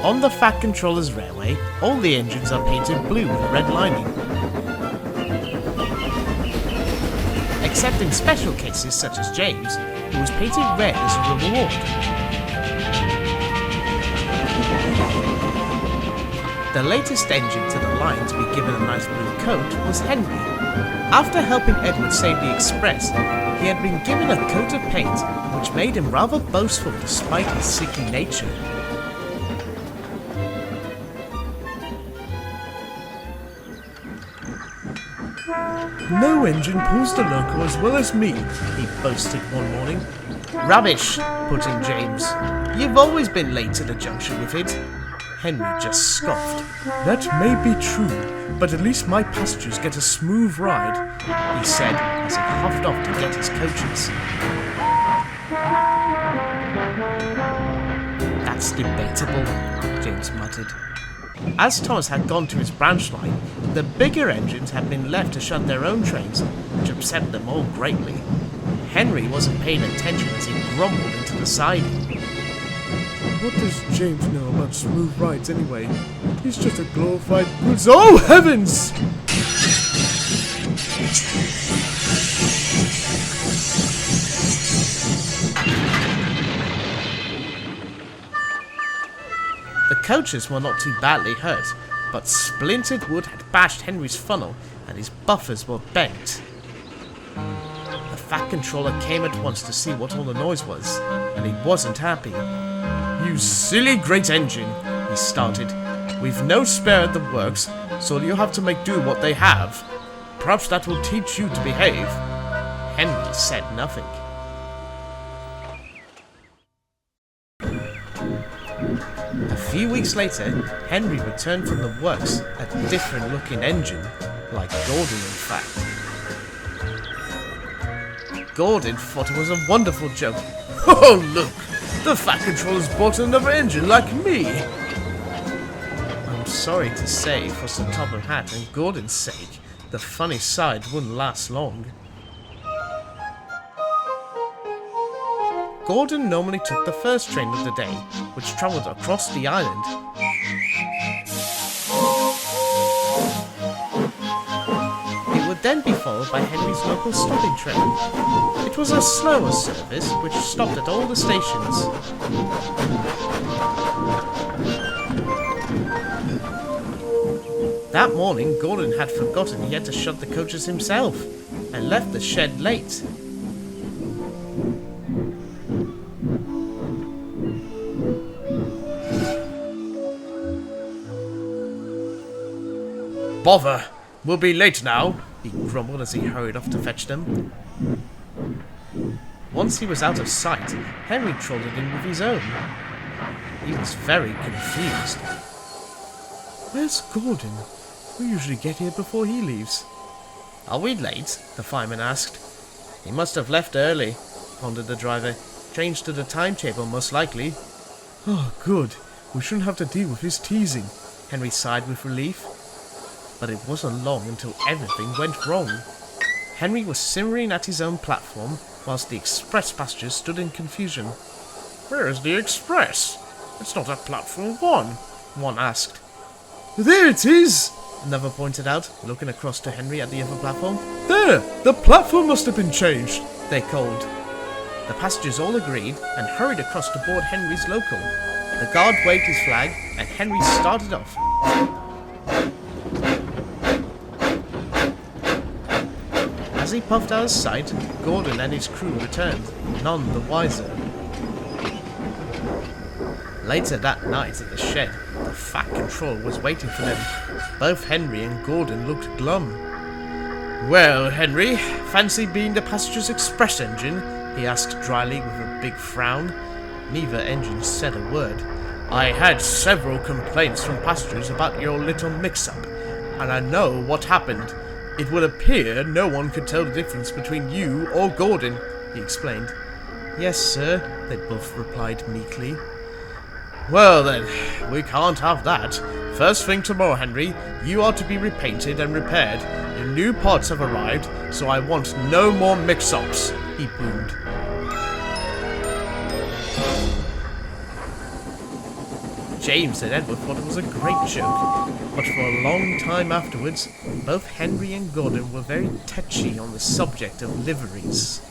On the Fat Controller's railway, all the engines are painted blue with red lining. Except in special cases such as James, who was painted red as a reward. The latest engine to the line to be given a nice blue coat was Henry. After helping Edward save the Express, he had been given a coat of paint which made him rather boastful despite his sickly nature. No engine pulls the loco as well as me, he boasted one morning. Rubbish, put in James. You've always been late to the junction with it. Henry just scoffed. That may be true, but at least my passengers get a smooth ride, he said as he huffed off to get his coaches. That's debatable, James muttered. As Thomas had gone to his branch line, the bigger engines had been left to shun their own trains, which upset them all greatly. Henry wasn't paying attention as he grumbled into the siding. What does James know about smooth rides anyway? He's just a glorified brute. Oh heavens! The coaches were not too badly hurt, but splintered wood had bashed Henry's funnel and his buffers were bent. The Fat Controller came at once to see what all the noise was, and he wasn't happy. You silly great engine, he started. We've no spare at the works, so you'll have to make do what they have. Perhaps that will teach you to behave. Henry said nothing. A few weeks later, Henry returned from the works, a different looking engine, like Gordon in fact. Gordon thought it was a wonderful joke. Oh look! The Fat Controller's bought another engine like me! I'm sorry to say, for Sir Topham Hatt and Gordon's sake, the funny side wouldn't last long. Gordon normally took the first train of the day, which travelled across the island. It would then be followed by Henry's local stopping train. It was a slower service, which stopped at all the stations. That morning, Gordon had forgotten he had to shut the coaches himself, and left the shed late. Bother! We'll be late now, he grumbled as he hurried off to fetch them. Once he was out of sight, Henry trolled in with his own. He was very confused. Where's Gordon? We usually get here before he leaves. Are we late? The fireman asked. He must have left early, pondered the driver. Changed to the timetable, most likely. Oh, good. We shouldn't have to deal with his teasing. Henry sighed with relief. But it wasn't long until everything went wrong. Henry was simmering at his own platform, whilst the express passengers stood in confusion. Where is the express? It's not at platform 1, one asked. There it is, another pointed out, looking across to Henry at the other platform. There! The platform must have been changed, they called. The passengers all agreed and hurried across to board Henry's local. The guard waved his flag and Henry started off. As he puffed out of sight, Gordon and his crew returned, none the wiser. Later that night at the shed, the Fat Controller was waiting for them. Both Henry and Gordon looked glum. Well, Henry, fancy being the passenger's express engine? He asked dryly with a big frown. Neither engine said a word. I had several complaints from passengers about your little mix-up, and I know what happened. It would appear no one could tell the difference between you or Gordon, he explained. Yes, sir, they both replied meekly. Well then, we can't have that. First thing tomorrow, Henry, you are to be repainted and repaired. Your new parts have arrived, so I want no more mix-ups, he boomed. James and Edward thought it was a great joke, but for a long time afterwards, both Henry and Gordon were very touchy on the subject of liveries.